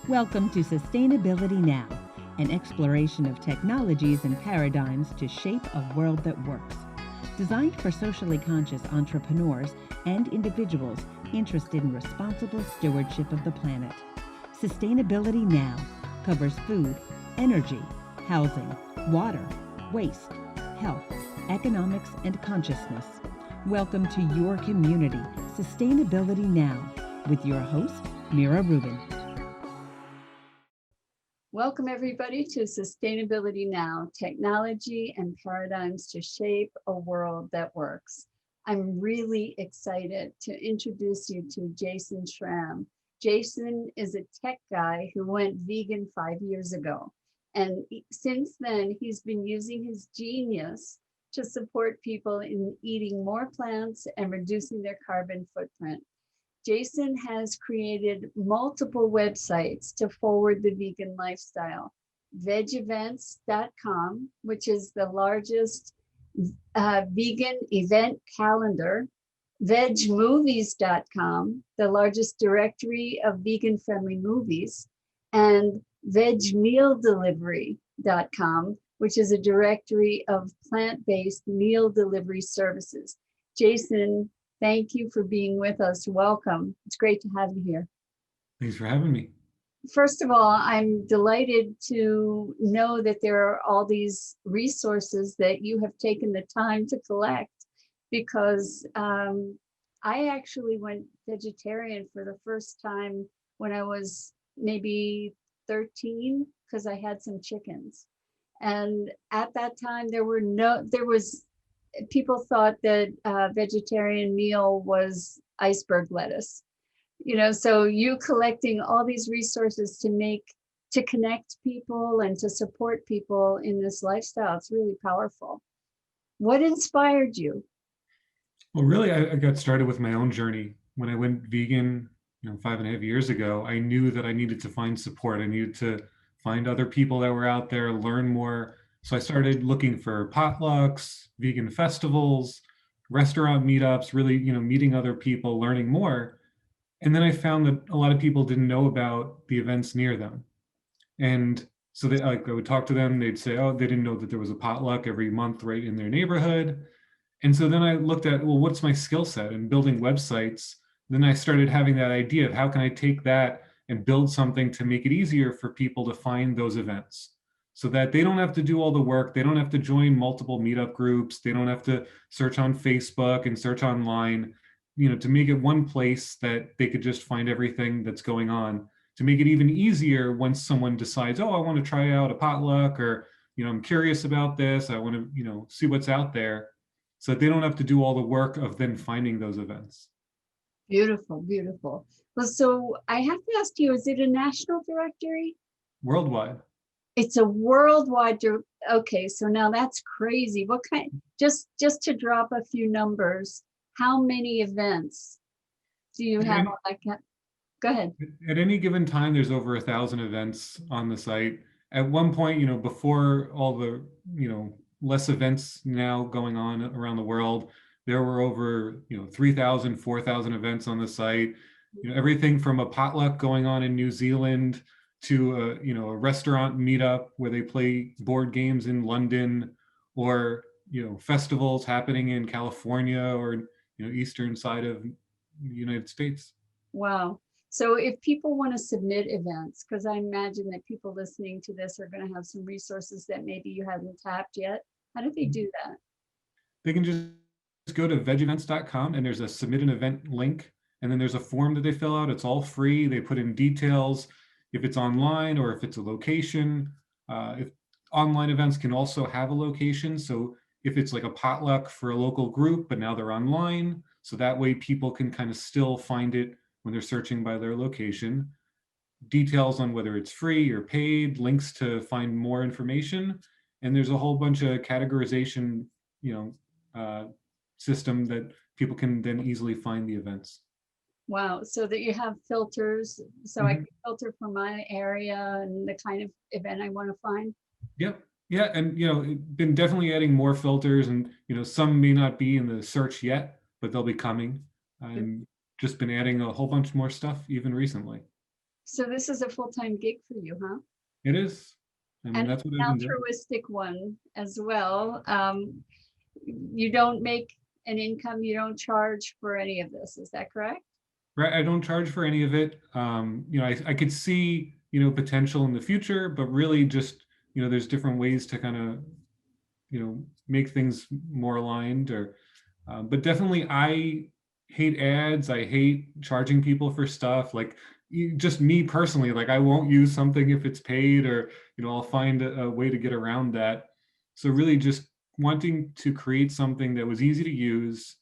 Welcome to Sustainability Now, an exploration of technologies and paradigms to shape a world that works. Designed for socially conscious entrepreneurs and individuals interested in responsible stewardship of the planet. Sustainability Now covers food, energy, housing, water, waste, health, economics, and consciousness. Welcome to your community, Sustainability Now, with your host, Mira Rubin. Welcome everybody to Sustainability Now, technology and paradigms to shape a world that works. I'm really excited to introduce you to Jason Schramm. Jason is a tech guy who went vegan 5 years ago. And since then, he's been using his genius to support people in eating more plants and reducing their carbon footprint. Jason has created multiple websites to forward the vegan lifestyle. Vegevents.com, which is the largest vegan event calendar. Vegmovies.com, the largest directory of vegan-friendly movies. And Vegmealdelivery.com, which is a directory of plant-based meal delivery services. Jason, thank you for being with us. Welcome. It's great to have you here. Thanks for having me. First of all, I'm delighted to know that there are all these resources that you have taken the time to collect, because I actually went vegetarian for the first time when I was maybe 13, because I had some chickens. And at that time, people thought that vegetarian meal was iceberg lettuce, so you collecting all these resources to connect people and to support people in this lifestyle, it's really powerful. What inspired you? Well, really, I got started with my own journey. When I went vegan, 5.5 years ago, I knew that I needed to find support. I needed to find other people that were out there, learn more. So I started looking for potlucks, vegan festivals, restaurant meetups, really, meeting other people, learning more. And then I found that a lot of people didn't know about the events near them. And so I would talk to them, they'd say, oh, they didn't know that there was a potluck every month right in their neighborhood. And so then I looked at, well, what's my skill set in building websites? Then I started having that idea of how can I take that and build something to make it easier for people to find those events, so that they don't have to do all the work. They don't have to join multiple meetup groups. They don't have to search on Facebook and search online, to make it one place that they could just find everything that's going on, to make it even easier once someone decides, oh, I want to try out a potluck, or, I'm curious about this. I want to, see what's out there, so that they don't have to do all the work of then finding those events. Beautiful, beautiful. Well, so I have to ask you, is it a national directory? Worldwide. It's a worldwide. Okay, so now that's crazy. What kind? Just to drop a few numbers, how many events do you have? Go ahead. At any given time, there's over 1,000 events on the site. At one point, before all the, less events now going on around the world, there were over 3,000, 4,000 events on the site. Everything from a potluck going on in New Zealand to a restaurant meetup where they play board games in London, or festivals happening in California or eastern side of the United States. Wow. So if people want to submit events, because I imagine that people listening to this are going to have some resources that maybe you haven't tapped yet, how do they do that? They can just go to vegevents.com, and there's a submit an event link, and then there's a form that they fill out. It's all free. They put in details, if it's online or if it's a location. If online events can also have a location, so if it's like a potluck for a local group, but now they're online, so that way people can kind of still find it when they're searching by their location. Details on whether it's free or paid, links to find more information, and there's a whole bunch of categorization, system that people can then easily find the events. Wow, so that you have filters, so I can filter for my area and the kind of event I want to find. Yep. Yeah, and been definitely adding more filters, and some may not be in the search yet, but they'll be coming. And just been adding a whole bunch more stuff even recently. So this is a full-time gig for you, huh? It is. I mean, And that's what an I've been doing. altruistic one as well. You don't make an income, you don't charge for any of this, is that correct? Right. I don't charge for any of it. I could see, potential in the future, but really just, there's different ways to kind of, make things more aligned but definitely I hate ads. I hate charging people for stuff. Like just me personally, like I won't use something if it's paid or, I'll find a way to get around that. So really just wanting to create something that was easy to use,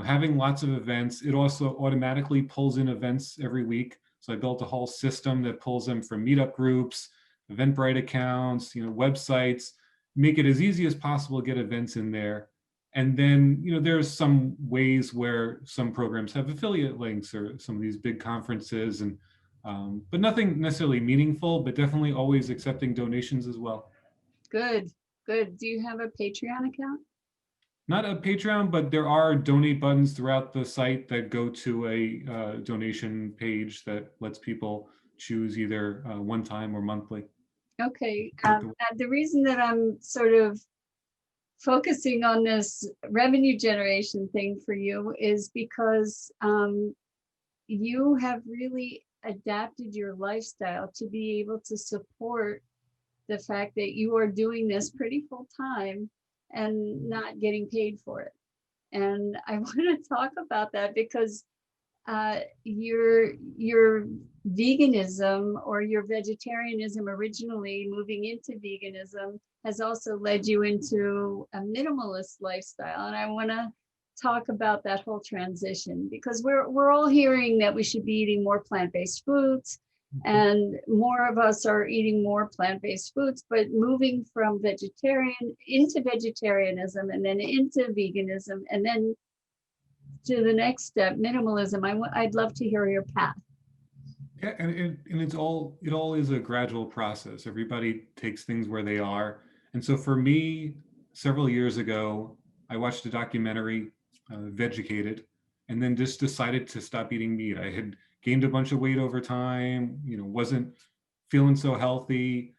having lots of events. It also automatically pulls in events every week. So I built a whole system that pulls them from meetup groups, Eventbrite accounts, websites, make it as easy as possible to get events in there. And then, there's some ways where some programs have affiliate links or some of these big conferences but nothing necessarily meaningful, but definitely always accepting donations as well. Good, good. Do you have a Patreon account? Not a Patreon, but there are donate buttons throughout the site that go to a donation page that lets people choose either one time or monthly. Okay. The reason that I'm sort of focusing on this revenue generation thing for you is because you have really adapted your lifestyle to be able to support the fact that you are doing this pretty full time and not getting paid for it. And I want to talk about that because your veganism or your vegetarianism originally moving into veganism has also led you into a minimalist lifestyle. And I want to talk about that whole transition because we're all hearing that we should be eating more plant-based foods, and more of us are eating more plant-based foods, but moving from vegetarian into vegetarianism and then into veganism and then to the next step, minimalism. I'd love to hear your path. Yeah, and it all is a gradual process. Everybody takes things where they are. And so for me, several years ago, I watched a documentary, Vegucated, and then just decided to stop eating meat. I had gained a bunch of weight over time, wasn't feeling so healthy,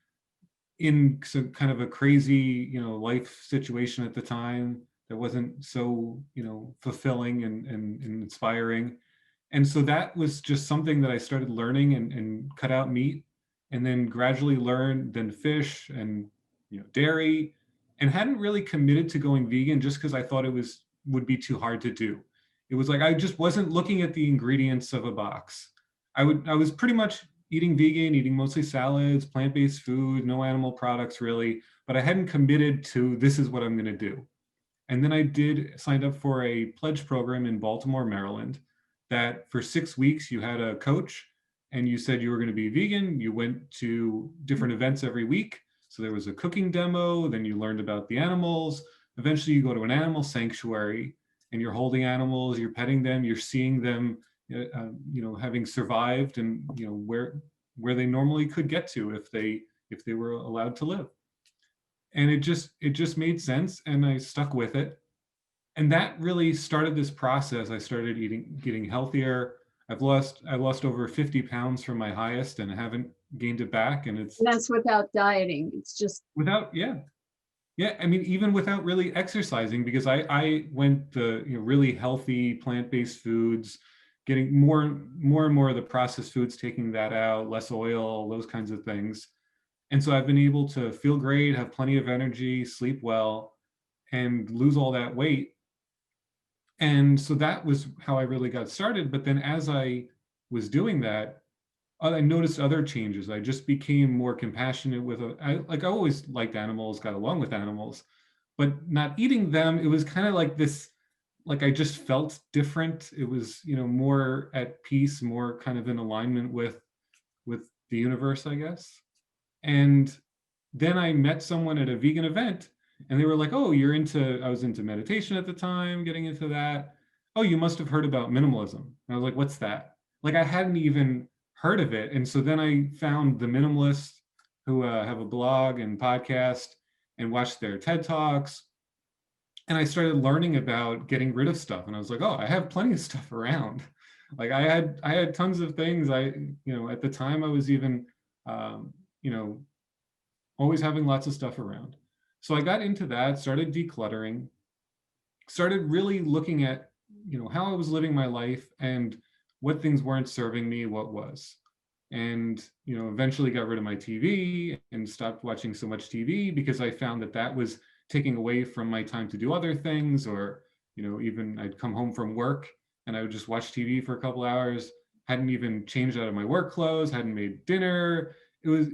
in some kind of a crazy, life situation at the time that wasn't so, fulfilling and inspiring. And so that was just something that I started learning and cut out meat and then gradually learned then fish and dairy, and hadn't really committed to going vegan just because I thought would be too hard to do. It was like I just wasn't looking at the ingredients of a box. I was pretty much eating vegan, eating mostly salads, plant-based food, no animal products really, but I hadn't committed to this is what I'm going to do. And then I did sign up for a pledge program in Baltimore, Maryland, that for 6 weeks you had a coach and you said you were going to be vegan. You went to different events every week. So there was a cooking demo, then you learned about the animals. Eventually you go to an animal sanctuary and you're holding animals, you're petting them, you're seeing them, having survived and, where they normally could get to if they were allowed to live. And it just made sense and I stuck with it. And that really started this process. I started getting healthier. I lost over 50 pounds from my highest and haven't gained it back. And it's And that's without dieting. It's just without, yeah. Yeah. I mean, even without really exercising, because I went the really healthy plant-based foods, getting more and more of the processed foods, taking that out, less oil, those kinds of things. And so I've been able to feel great, have plenty of energy, sleep well, and lose all that weight. And so that was how I really got started. But then as I was doing that, I noticed other changes. I just became more compassionate I always liked animals, got along with animals, but not eating them, it was kind of like this, like I just felt different. It was, more at peace, more kind of in alignment with the universe, I guess. And then I met someone at a vegan event and they were like, oh, I was into meditation at the time, getting into that. Oh, you must have heard about minimalism. And I was like, what's that? Like I hadn't even heard of it. And so then I found the Minimalist, who have a blog and podcast, and watched their TED Talks. And I started learning about getting rid of stuff. And I was like, oh, I have plenty of stuff around. Like I had tons of things. At the time I was even, you know, always having lots of stuff around. So I got into that, started decluttering, started really looking at, how I was living my life and what things weren't serving me, what was. And, eventually got rid of my TV and stopped watching so much TV because I found that that was taking away from my time to do other things. Or, even I'd come home from work and I would just watch TV for a couple hours, hadn't even changed out of my work clothes, hadn't made dinner. It was,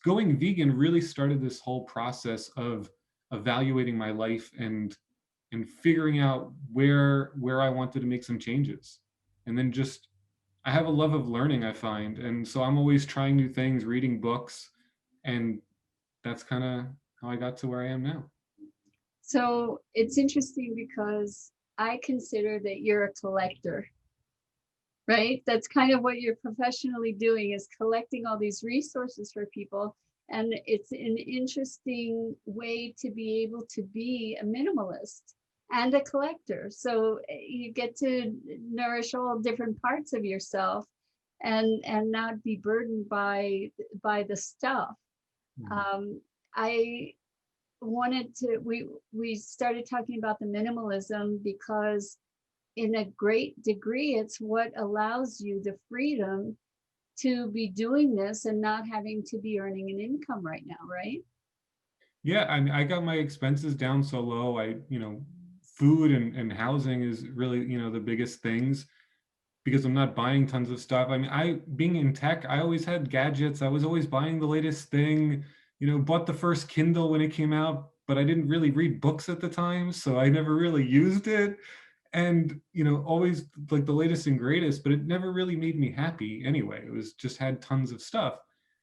going vegan really started this whole process of evaluating my life and figuring out where I wanted to make some changes. And then just I have a love of learning, I find. And so I'm always trying new things, reading books, and that's kind of how I got to where I am now. So it's interesting because I consider that you're a collector, right? That's kind of what you're professionally doing, is collecting all these resources for people. And it's an interesting way to be able to be a minimalist and a collector. So you get to nourish all different parts of yourself and not be burdened by the stuff. Mhm. I wanted to, we started talking about the minimalism because in a great degree, it's what allows you the freedom to be doing this and not having to be earning an income right now, right? Yeah, I mean, I got my expenses down so low. Food and housing is really, the biggest things because I'm not buying tons of stuff. I mean, being in tech, I always had gadgets. I was always buying the latest thing, bought the first Kindle when it came out, but I didn't really read books at the time, so I never really used it. And, always like the latest and greatest, but it never really made me happy anyway. It was just had tons of stuff.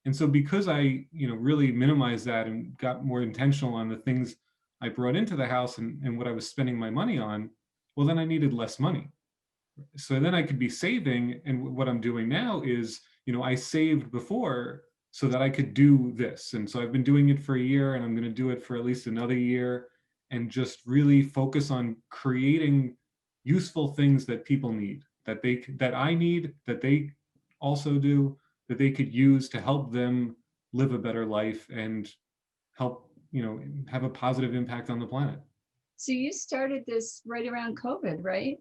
And so because I, really minimized that and got more intentional on the things I brought into the house and what I was spending my money on, well, then I needed less money. So then I could be saving. And what I'm doing now is, I saved before so that I could do this. And so I've been doing it for a year and I'm going to do it for at least another year and just really focus on creating useful things that people need, that I need, that they also do, that they could use to help them live a better life and help, have a positive impact on the planet. So you started this right around COVID, right?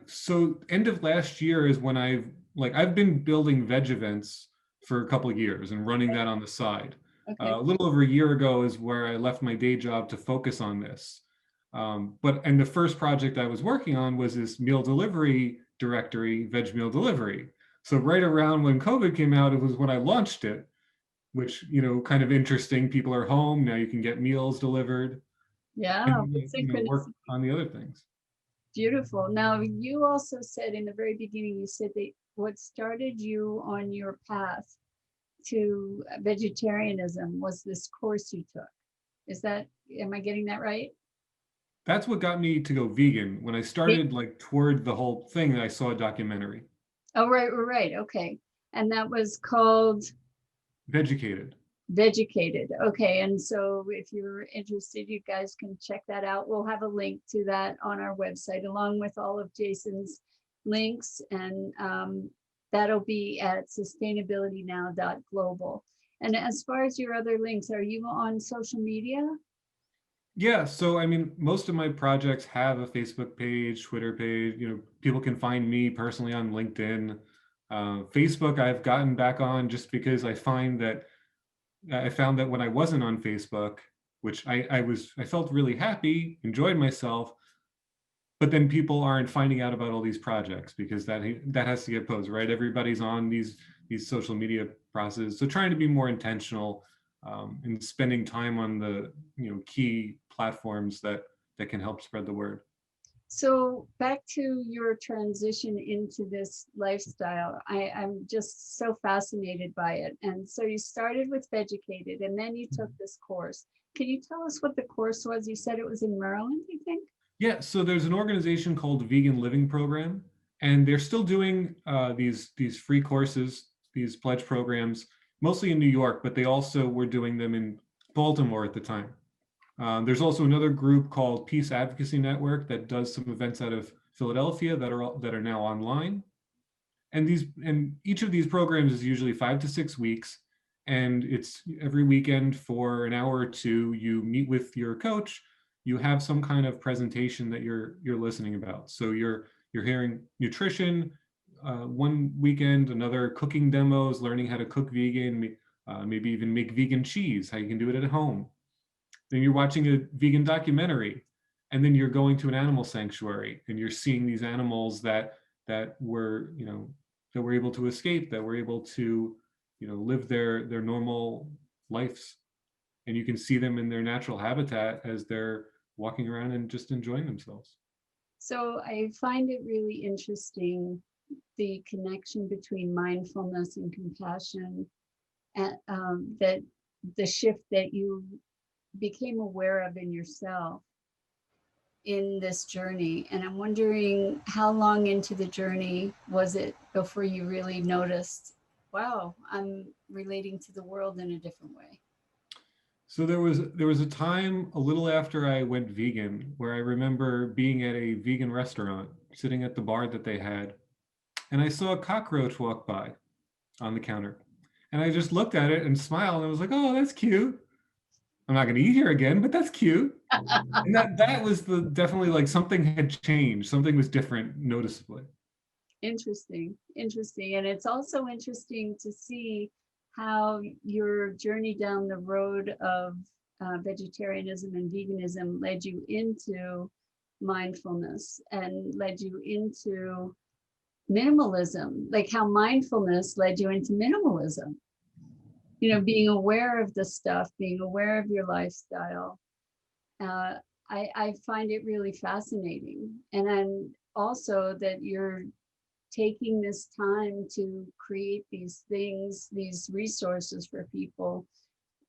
So end of last year is when I've been building veg events for a couple of years and running that on the side. Okay. A little over a year ago is where I left my day job to focus on this. And the first project I was working on was this meal delivery directory, veg meal delivery. So right around when COVID came out, it was when I launched it, which, kind of interesting. People are home now; you can get meals delivered Yeah, and what work synchronicity. on the other things. Beautiful. Now, you also said in the very beginning, you said that what started you on your path to vegetarianism was this course you took. Am I getting that right? That's what got me to go vegan. When I started like toward the whole thing, I saw a documentary. Oh, right. Okay. And that was called Vegucated. Vegucated. Okay. And so if you're interested, you guys can check that out. We'll have a link to that on our website, along with all of Jason's links. And that'll be at sustainabilitynow.global. And as far as your other links, are you on social media? Yeah, so I mean, most of my projects have a Facebook page, Twitter page. People can find me personally on LinkedIn. Facebook, I've gotten back on just because I found that when I wasn't on Facebook, which I felt really happy, enjoyed myself, but then people aren't finding out about all these projects because that has to get posted, right? Everybody's on these social media processes, so trying to be more intentional and spending time on the key platforms that can help spread the word. So back to your transition into this lifestyle, I'm just so fascinated by it. And so you started with Vegucated and then you took this course. Can you tell us what the course was? You said it was in Maryland, I think? Yeah, so there's an organization called Vegan Living Program, and they're still doing these free courses, these pledge programs, mostly in New York, but they also were doing them in Baltimore at the time. There's also another group called Peace Advocacy Network that does some events out of Philadelphia that are now online. And each of these programs is usually 5 to 6 weeks, and it's every weekend for an hour or two. You meet with your coach. You have some kind of presentation that you're listening about. So you're hearing nutrition one weekend, another cooking demos, learning how to cook vegan, maybe even make vegan cheese, how you can do it at home. Then you're watching a vegan documentary, and then you're going to an animal sanctuary and you're seeing these animals that were, that were able to escape, that were able to, live their normal lives. And you can see them in their natural habitat as they're walking around and just enjoying themselves. So I find it really interesting, the connection between mindfulness and compassion, and that the shift that you became aware of in yourself in this journey. And I'm wondering, how long into the journey was it before you really noticed, wow, I'm relating to the world in a different way? So there was a time a little after I went vegan where I remember being at a vegan restaurant, sitting at the bar that they had, and I saw a cockroach walk by on the counter. And I just looked at it and smiled, and I was like, "Oh, that's cute. I'm not going to eat here again, but that's cute." And that was definitely like something had changed. Something was different noticeably. Interesting. And it's also interesting to see how your journey down the road of vegetarianism and veganism led you into mindfulness and led you into minimalism, like how mindfulness led you into minimalism. Being aware of the stuff, being aware of your lifestyle. I find it really fascinating. And then also that you're taking this time to create these things, these resources for people.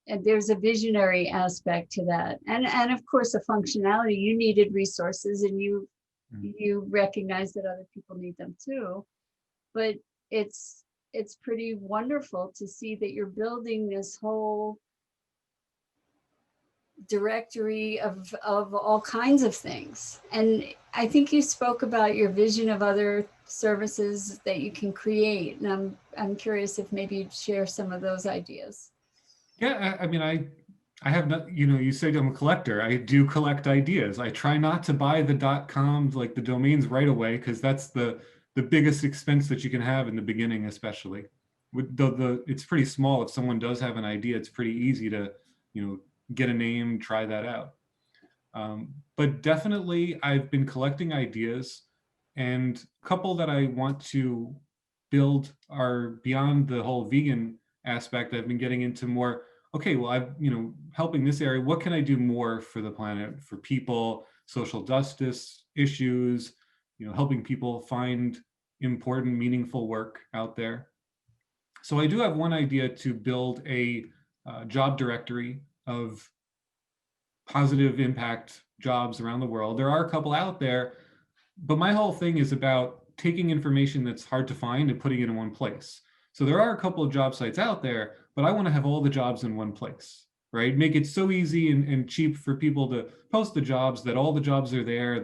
And there's a visionary aspect to that. And of course, a functionality. You needed resources, and you recognize that other people need them too. But it's pretty wonderful to see that you're building this whole directory of all kinds of things. And I think you spoke about your vision of other services that you can create. And I'm curious if maybe you'd share some of those ideas. Yeah, I mean, I have not, you said I'm a collector. I do collect ideas. I try not to buy the .coms, like the domains, right away, because that's the biggest expense that you can have in the beginning, especially. With it's pretty small. If someone does have an idea, it's pretty easy to, get a name, try that out. But definitely, I've been collecting ideas, and a couple that I want to build are beyond the whole vegan aspect. I've been getting into more, okay, well, I've, helping this area, what can I do more for the planet, for people, social justice issues, helping people find important, meaningful work out there. So I do have one idea to build a job directory of positive impact jobs around the world. There are a couple out there, but my whole thing is about taking information that's hard to find and putting it in one place. So there are a couple of job sites out there, but I want to have all the jobs in one place, right? Make it so easy and cheap for people to post the jobs, that all the jobs are there,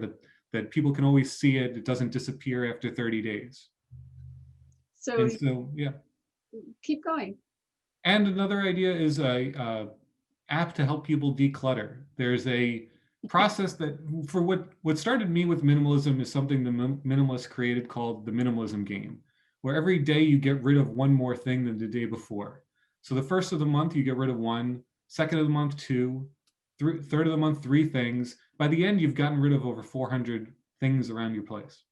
that people can always see it. It doesn't disappear after 30 days. So yeah. Keep going. And another idea is a app to help people declutter. There's a process that, for what started me with minimalism, is something the Minimalist created called the minimalism game, where every day you get rid of one more thing than the day before. So the first of the month, you get rid of one, second of the month, two, third of the month, three things. By the end, you've gotten rid of over 400 things around your place.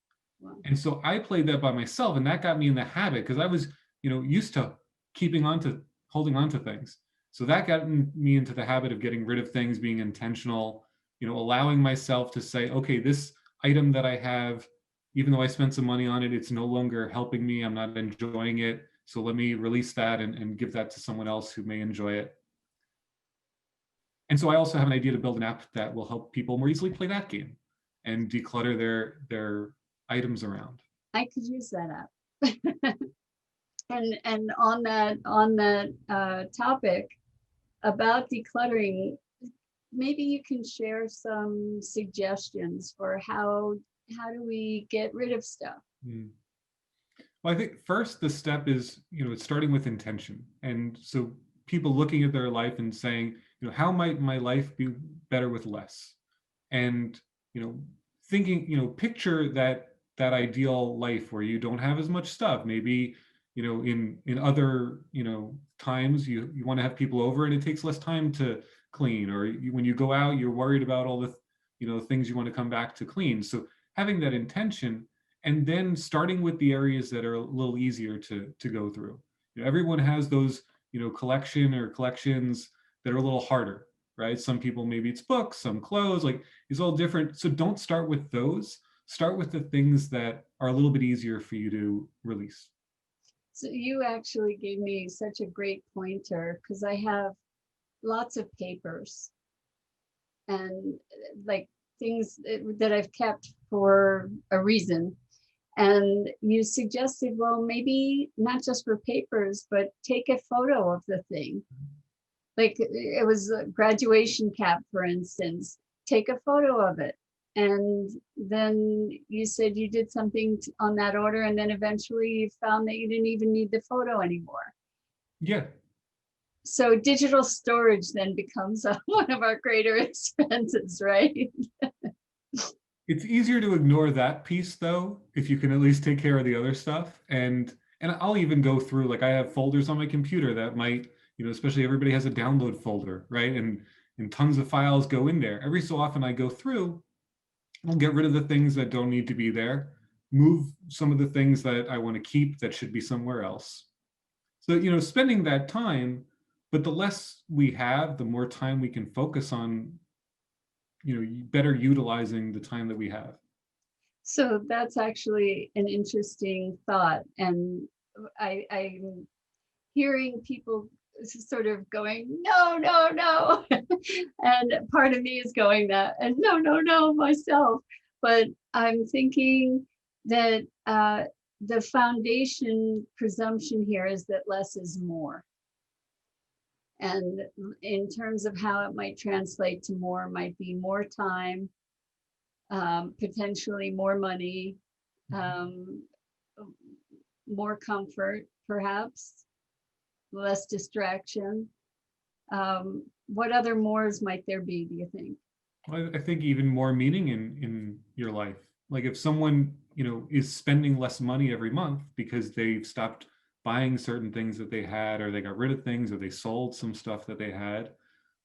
Wow. And so I played that by myself, and that got me in the habit, because I was, used to holding on to things. So that got me into the habit of getting rid of things, being intentional, allowing myself to say, okay, this item that I have, even though I spent some money on it, it's no longer helping me. I'm not enjoying it. So let me release that and give that to someone else who may enjoy it. And so I also have an idea to build an app that will help people more easily play that game and declutter their items around. I could use that app. And on that topic about decluttering, maybe you can share some suggestions for how how do we get rid of stuff? Mm. Well, I think first the step is, it's starting with intention. And so people looking at their life and saying, how might my life be better with less? And, thinking, picture that ideal life where you don't have as much stuff. Maybe, in other, times you want to have people over and it takes less time to clean, or when you go out, you're worried about all the, things you want to come back to clean. So having that intention, and then starting with the areas that are a little easier to go through. Everyone has those, collections that are a little harder, right? Some people, maybe it's books, some clothes, like it's all different. So don't start with those. Start with the things that are a little bit easier for you to release. So you actually gave me such a great pointer, because I have lots of papers and like things that I've kept for a reason. And you suggested, well, maybe not just for papers, but take a photo of the thing. Like it was a graduation cap, for instance, take a photo of it. And then you said you did something on that order, and then eventually you found that you didn't even need the photo anymore. Yeah. So digital storage then becomes one of our greater expenses, right? It's easier to ignore that piece though, if you can at least take care of the other stuff. And I'll even go through, like I have folders on my computer that might, especially everybody has a download folder, right? And tons of files go in there. Every so often I go through, I'll get rid of the things that don't need to be there, move some of the things that I want to keep that should be somewhere else. So, spending that time, but the less we have, the more time we can focus on, better utilizing the time that we have. So that's actually an interesting thought. And I'm hearing people sort of going, no, no, no. And part of me is going that, and no, no, no, myself. But I'm thinking that the foundation presumption here is that less is more. And in terms of how it might translate to more, might be more time, potentially more money, um, more comfort, perhaps, less distraction. What other mores might there be, do you think? Well, I think even more meaning in your life. Like if someone, is spending less money every month because they've stopped buying certain things that they had, or they got rid of things, or they sold some stuff that they had,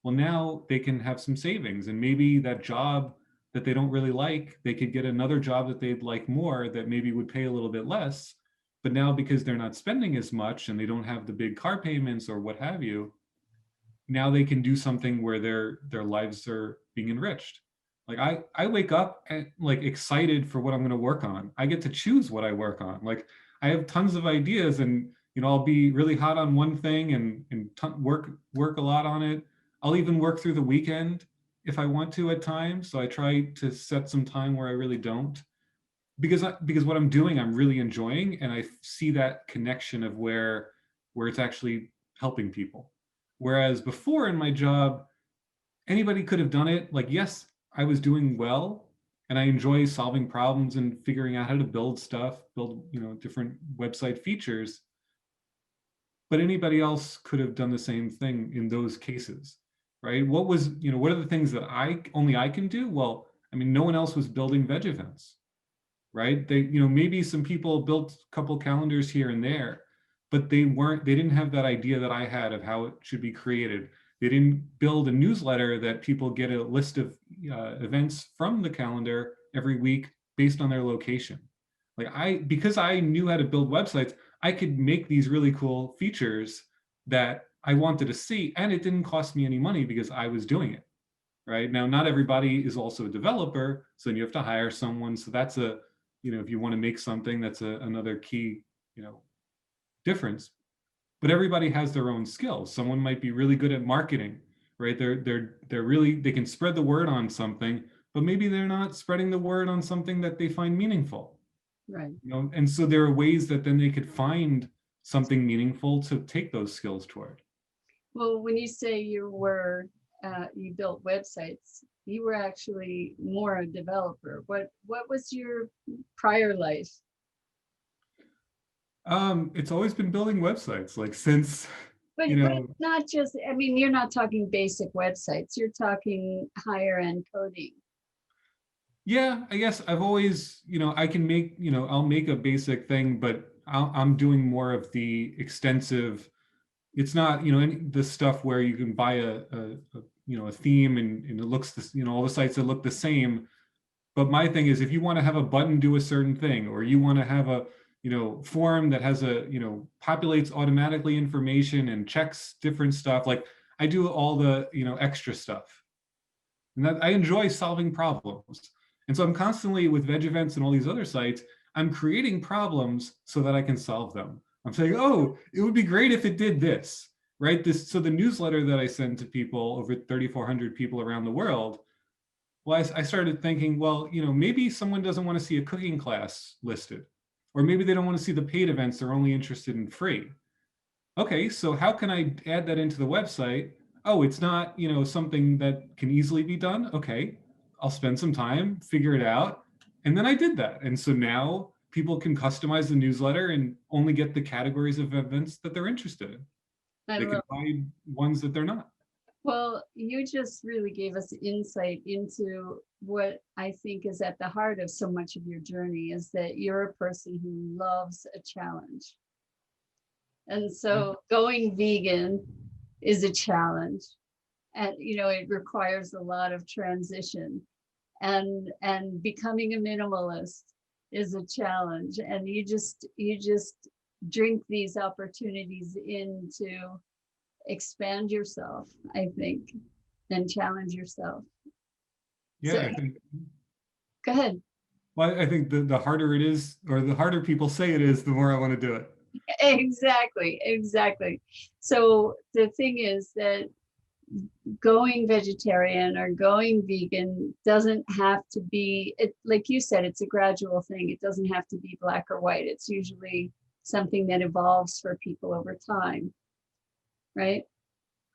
well, now they can have some savings. And maybe that job that they don't really like, they could get another job that they'd like more, that maybe would pay a little bit less. But now, because they're not spending as much and they don't have the big car payments or what have you, now they can do something where their lives are being enriched. Like I wake up and like excited for what I'm going to work on. I get to choose what I work on. Like I have tons of ideas, and I'll be really hot on one thing and work a lot on it. I'll even work through the weekend if I want to at times. So I try to set some time where I really don't, because what I'm doing I'm really enjoying, and I see that connection of where it's actually helping people. Whereas before in my job, anybody could have done it. Like, yes, I was doing well, and I enjoy solving problems and figuring out how to build stuff, build, different website features. But anybody else could have done the same thing in those cases, right? What are the things that I can do? Well, I mean, no one else was building veg events, right? They, maybe some people built a couple calendars here and there, but they didn't have that idea that I had of how it should be created. They didn't build a newsletter that people get a list of events from the calendar every week based on their location. Because I knew how to build websites, I could make these really cool features that I wanted to see, and it didn't cost me any money because I was doing it. Right now, not everybody is also a developer, so then you have to hire someone. So that's if you want to make something, that's another key, difference. But everybody has their own skills. Someone might be really good at marketing, right? They can spread the word on something, but maybe they're not spreading the word on something that they find meaningful. Right. And so there are ways that then they could find something meaningful to take those skills toward. Well, when you say you were you built websites. You were actually more a developer. What was your prior life? It's always been building websites, like since, But you know, not just, I mean, you're not talking basic websites. You're talking higher end coding. yeah, I guess I've always, I can make, I'll make a basic thing, but I'm doing more of the extensive. It's not, the stuff where you can buy a theme and it looks this, all the sites that look the same. But my thing is, if you want to have a button do a certain thing, or you want to have a, form that has a, populates automatically information and checks different stuff, like I do all the, extra stuff. And that I enjoy solving problems. And so I'm constantly with veg events and all these other sites, I'm creating problems so that I can solve them. I'm saying, oh, it would be great if it did this, right? So the newsletter that I send to people, over 3,400 people around the world, well, I started thinking, well, maybe someone doesn't want to see a cooking class listed, or maybe they don't want to see the paid events, they're only interested in free. Okay, so how can I add that into the website? Oh, it's not, something that can easily be done. Okay, I'll spend some time, figure it out. And then I did that. And so now people can customize the newsletter and only get the categories of events that they're interested in. I They can love, hide ones that they're not. well, you just really gave us insight into what I think is at the heart of so much of your journey, is that you're a person who loves a challenge. And so going vegan is a challenge. And it requires a lot of transition. And becoming a minimalist is a challenge. And you just drink these opportunities in to expand yourself, I think, and challenge yourself. Yeah, So I think. go ahead. Well, I think the harder it is, or the harder people say it is, the more I want to do it. Exactly. So the thing is that going vegetarian or going vegan doesn't have to be, like you said, it's a gradual thing. It doesn't have to be black or white. It's usually something that evolves for people over time, right?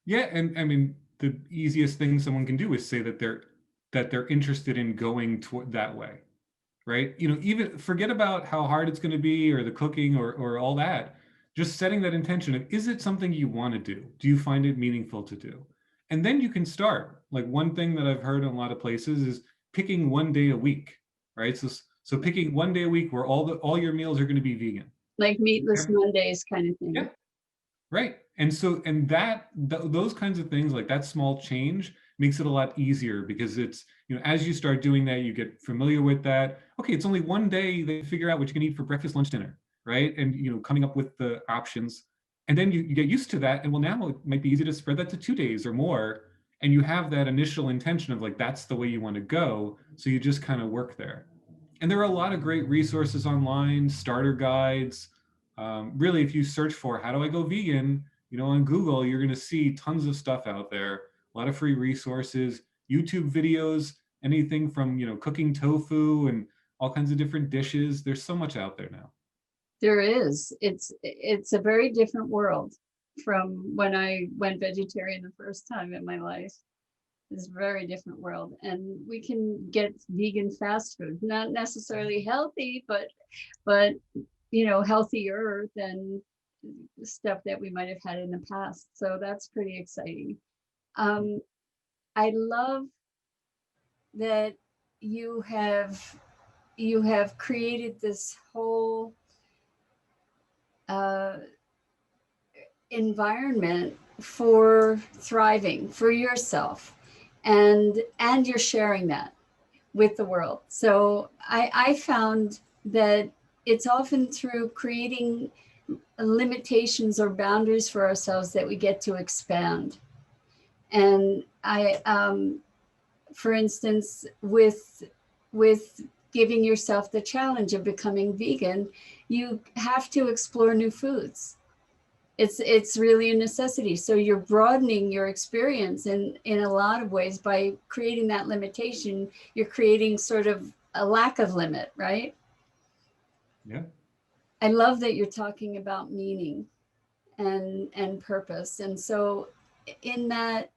Yeah, and I mean, the easiest thing someone can do is say that they're interested in going that way, right? Even forget about how hard it's going to be, or the cooking, or all that. Just setting that intention of, is it something you want to do? Do you find it meaningful to do? And then you can start. Like, one thing that I've heard in a lot of places is picking one day a week, right? So picking one day a week where all your meals are going to be vegan. Like meatless Mondays kind of Yeah, thing. right. And so, and those kinds of things, like that small change, makes it a lot easier, because it's, as you start doing that, you get familiar with that. Okay, it's only one day, they figure out what you can eat for breakfast, lunch, dinner, right? And, coming up with the options. And then you get used to that. And well, now it might be easy to spread that to 2 days or more. And you have that initial intention of, like, that's the way you want to go. So you just kind of work there. And there are a lot of great resources online, starter guides. Really, if you search for how do I go vegan, on Google, you're going to see tons of stuff out there, a lot of free resources, YouTube videos, anything from, cooking tofu and all kinds of different dishes. There's so much out there now. There is. It's a very different world from when I went vegetarian the first time in my life. It's a very different world. And we can get vegan fast food, not necessarily healthy, but healthier than stuff that we might have had in the past. So that's pretty exciting. I love that you have created this whole environment for thriving for yourself, and you're sharing that with the world. So I found that it's often through creating limitations or boundaries for ourselves that we get to expand. And for instance, with giving yourself the challenge of becoming vegan, you have to explore new foods. It's really a necessity. So you're broadening your experience in a lot of ways by creating that limitation. You're creating sort of a lack of limit, right? Yeah. I love that you're talking about meaning and purpose. And so in that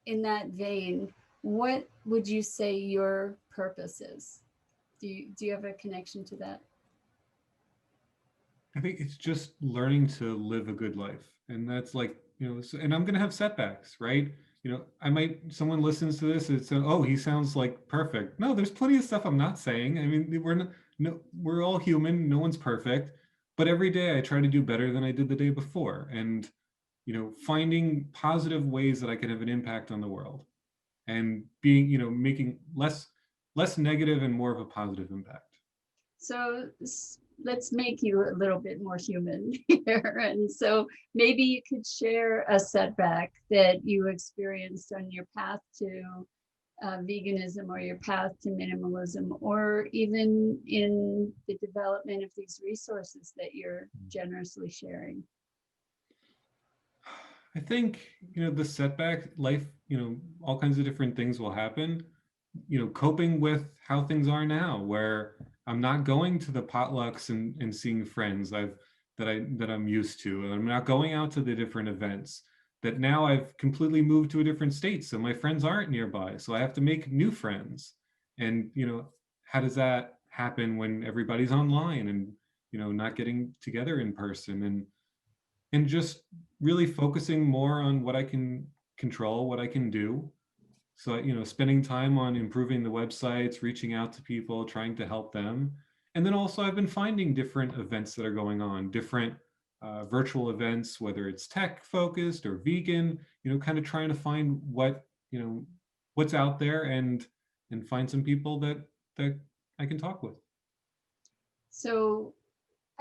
in that vein, what would you say your purpose is? Do you have a connection to that? I think it's just learning to live a good life. And that's like, and I'm going to have setbacks, right? Someone listens to this and it's, oh, he sounds like perfect. No, there's plenty of stuff I'm not saying. I mean, we're not, no, we're all human. No one's perfect. But every day I try to do better than I did the day before. And, finding positive ways that I can have an impact on the world and being, making less negative and more of a positive impact. So let's make you a little bit more human here. And so maybe you could share a setback that you experienced on your path to veganism or your path to minimalism, or even in the development of these resources that you're generously sharing. I think, the setback life, all kinds of different things will happen, coping with how things are now, where I'm not going to the potlucks and seeing friends that I'm used to. And I'm not going out to the different events that now I've completely moved to a different state. So my friends aren't nearby. So I have to make new friends. And, how does that happen when everybody's online and, not getting together in person, and just really focusing more on what I can control, what I can do. So, spending time on improving the websites, reaching out to people, trying to help them. And then also I've been finding different events that are going on, different virtual events, whether it's tech focused or vegan, kind of trying to find what's out there, and find some people that I can talk with. So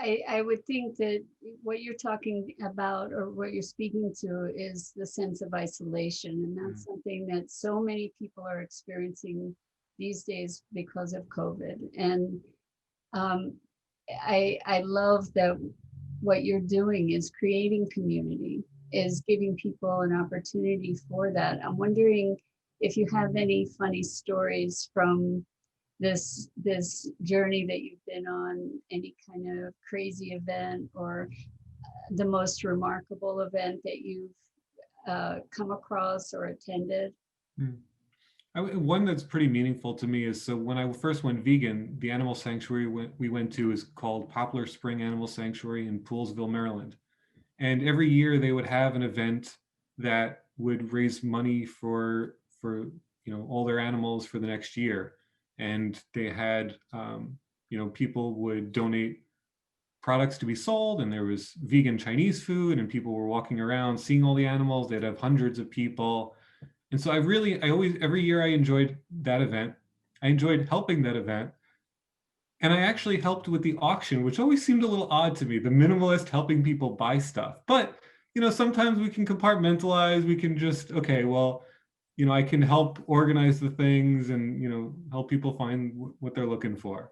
I would think that what you're talking about or what you're speaking to is the sense of isolation. And that's something that so many people are experiencing these days because of COVID. And I love that what you're doing is creating community, is giving people an opportunity for that. I'm wondering if you have any funny stories from this journey that you've been on, any kind of crazy event or the most remarkable event that you've come across or attended. One that's pretty meaningful to me is, so when I first went vegan, the animal sanctuary we went to is called Poplar Spring Animal Sanctuary in Poolesville, Maryland. And every year they would have an event that would raise money for all their animals for the next year. And they had people would donate products to be sold, and there was vegan Chinese food, and people were walking around seeing all the animals. They'd have hundreds of people. And so every year I enjoyed that event. I enjoyed helping that event. And I actually helped with the auction, which always seemed a little odd to me, the minimalist helping people buy stuff. But, sometimes we can compartmentalize. We can just, okay, well, I can help organize the things and, help people find what they're looking for.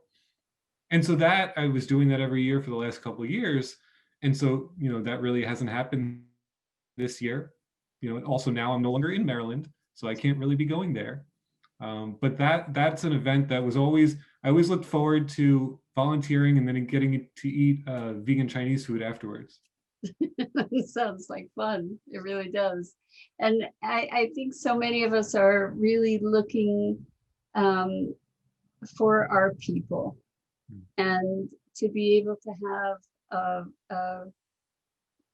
And so that I was doing that every year for the last couple of years. And so, that really hasn't happened this year. Also now I'm no longer in Maryland, so I can't really be going there. But that's an event that I always looked forward to volunteering and then getting to eat vegan Chinese food afterwards. It sounds like fun. It really does. And I think so many of us are really looking for our people, and to be able to have a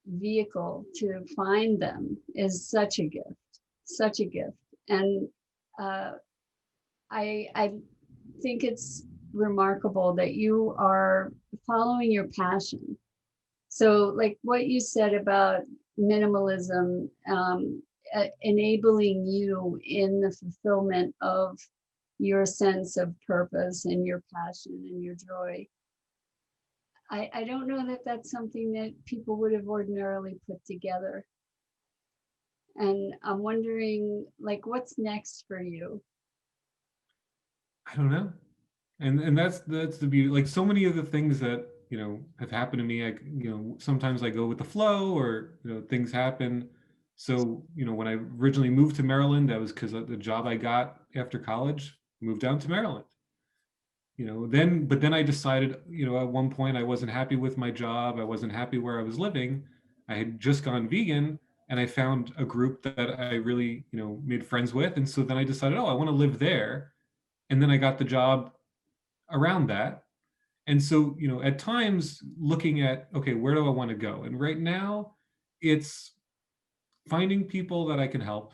vehicle to find them is such a gift, such a gift. And I think it's remarkable that you are following your passion. So like what you said about minimalism, enabling you in the fulfillment of your sense of purpose and your passion and your joy. I don't know that that's something that people would have ordinarily put together. And I'm wondering, like, what's next for you? I don't know. And that's the beauty. Like so many of the things that, have happened to me, sometimes I go with the flow, or, things happen. So, when I originally moved to Maryland, that was because of the job I got after college, moved down to Maryland. But then I decided, at one point I wasn't happy with my job. I wasn't happy where I was living. I had just gone vegan, and I found a group that I really, made friends with. And so then I decided, oh, I want to live there. And then I got the job around that. And so, at times looking at, okay, where do I want to go? And right now it's finding people that I can help,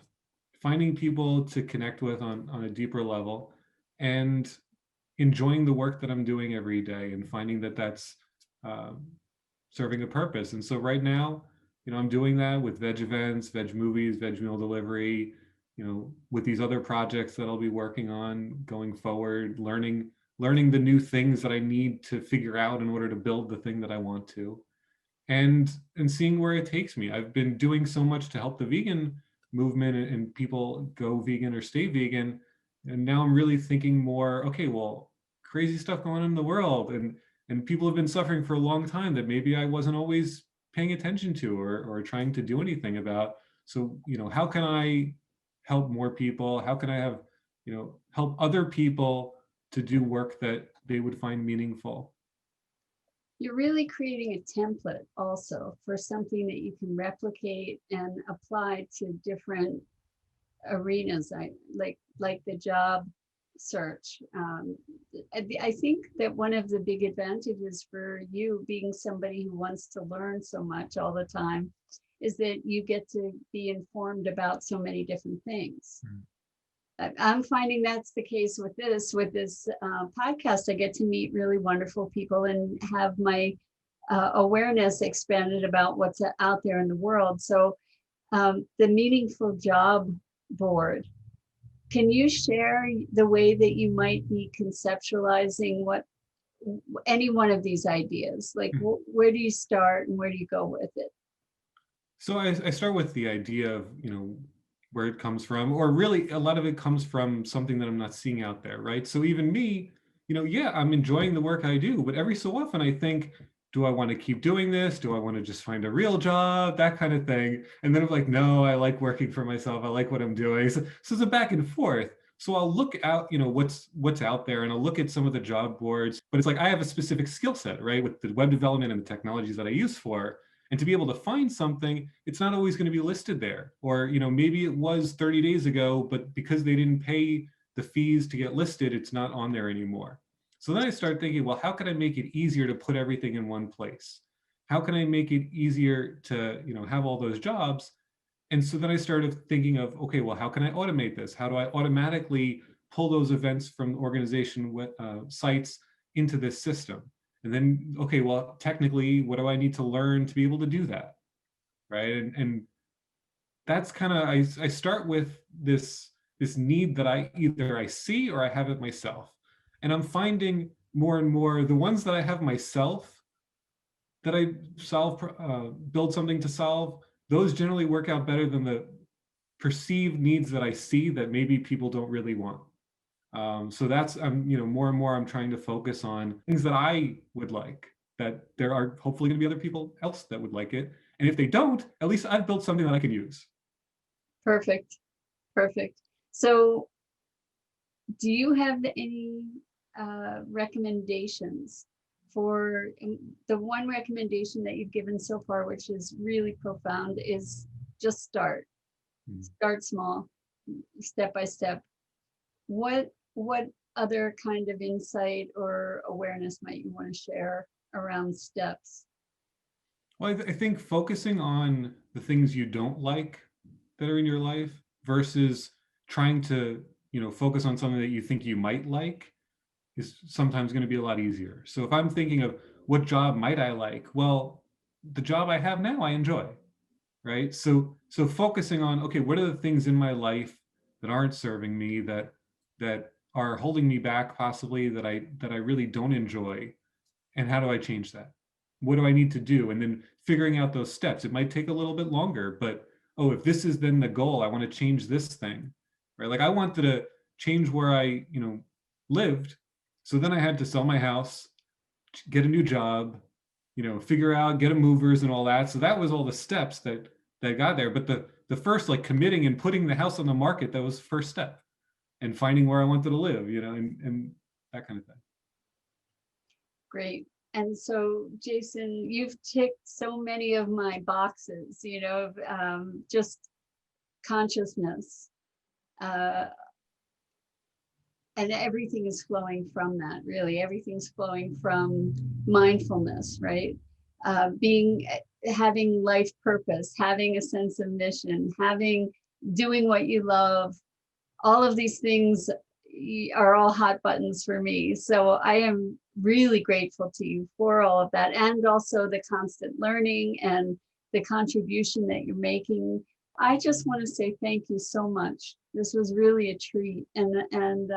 finding people to connect with on a deeper level, and enjoying the work that I'm doing every day and finding that that's um, serving a purpose. And so right now, I'm doing that with veg events, veg movies, veg meal delivery, with these other projects that I'll be working on going forward, learning the new things that I need to figure out in order to build the thing that I want to, and seeing where it takes me. I've been doing so much to help the vegan movement and people go vegan or stay vegan. And now I'm really thinking more, okay, well, crazy stuff going on in the world, and people have been suffering for a long time that maybe I wasn't always paying attention to or trying to do anything about. So, how can I help more people? How can I have, help other people to do work that they would find meaningful? You're really creating a template also for something that you can replicate and apply to different arenas, like the job search. I think that one of the big advantages for you being somebody who wants to learn so much all the time is that you get to be informed about so many different things. I'm finding that's the case with this podcast. I get to meet really wonderful people and have my awareness expanded about what's out there in the world. So the Meaningful Job Board, can you share the way that you might be conceptualizing what any one of these ideas? Like, where do you start and where do you go with it? So I start with the idea of, where it comes from, or really a lot of it comes from something that I'm not seeing out there, right? So even me, yeah, I'm enjoying the work I do, but every so often I think, do I want to keep doing this? Do I want to just find a real job? That kind of thing. And then I'm like, no, I like working for myself. I like what I'm doing. So it's a back and forth. So I'll look out, what's out there, and I'll look at some of the job boards, but it's like I have a specific skill set, right? With the web development and the technologies that I use for. And to be able to find something, it's not always going to be listed there. Or, maybe it was 30 days ago, but because they didn't pay the fees to get listed, it's not on there anymore. So then I start thinking, well, how can I make it easier to put everything in one place? How can I make it easier to, have all those jobs? And so then I started thinking of, okay, well, how can I automate this? How do I automatically pull those events from organization sites into this system? And then, okay, well, technically, what do I need to learn to be able to do that? Right. And that's kind of, I start with this need that I see or I have it myself. And I'm finding more and more the ones that I have myself that I build something to solve, those generally work out better than the perceived needs that I see that maybe people don't really want. So that's, more and more I'm trying to focus on things that I would like, that there are hopefully going to be other people else that would like it. And if they don't, at least I've built something that I can use. Perfect. So do you have any recommendations for the one recommendation that you've given so far, which is really profound, is just start small, step by step. What other kind of insight or awareness might you want to share around steps? Well, I think focusing on the things you don't like that are in your life versus trying to, focus on something that you think you might like is sometimes going to be a lot easier. So if I'm thinking of what job might I like, well, the job I have now I enjoy, right? So focusing on, okay, what are the things in my life that aren't serving me, that are holding me back possibly, that I really don't enjoy, and how do I change that? What do I need to do? And then figuring out those steps. It might take a little bit longer, but oh, if this is then the goal, I want to change this thing, right? Like I wanted to change where I, lived. So then I had to sell my house, get a new job, figure out, get a movers and all that. So that was all the steps that got there. But the first, like committing and putting the house on the market, that was the first step, and finding where I wanted to live, and that kind of thing. Great. And so, Jason, you've ticked so many of my boxes, of just consciousness. And everything is flowing from that, really. Everything's flowing from mindfulness, right? Having life purpose, having a sense of mission, doing what you love. All of these things are all hot buttons for me. So I am really grateful to you for all of that, and also the constant learning and the contribution that you're making. I just want to say thank you so much. This was really a treat. And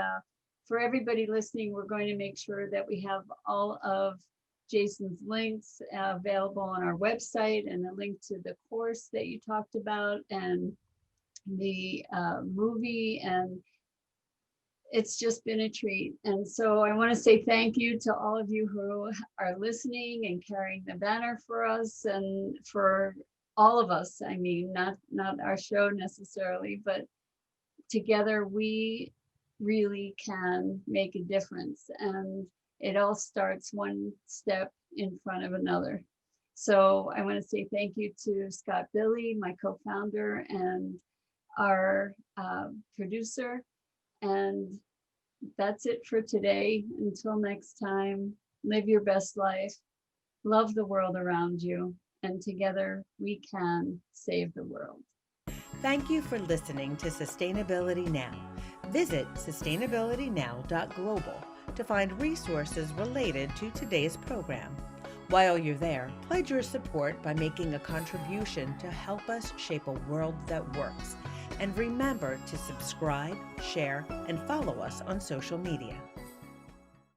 for everybody listening, we're going to make sure that we have all of Jason's links available on our website, and a link to the course that you talked about, and the movie. And it's just been a treat. And so I want to say thank you to all of you who are listening and carrying the banner for us, and for all of us. I mean, not our show necessarily, but together we really can make a difference. And it all starts one step in front of another. So I want to say thank you to Scott Billy, my co-founder and our producer. And that's it for today. Until next time, live your best life, love the world around you, and together we can save the world. Thank you for listening to Sustainability Now. Visit sustainabilitynow.global to find resources related to today's program. While you're there, pledge your support by making a contribution to help us shape a world that works. And remember to subscribe, share, and follow us on social media.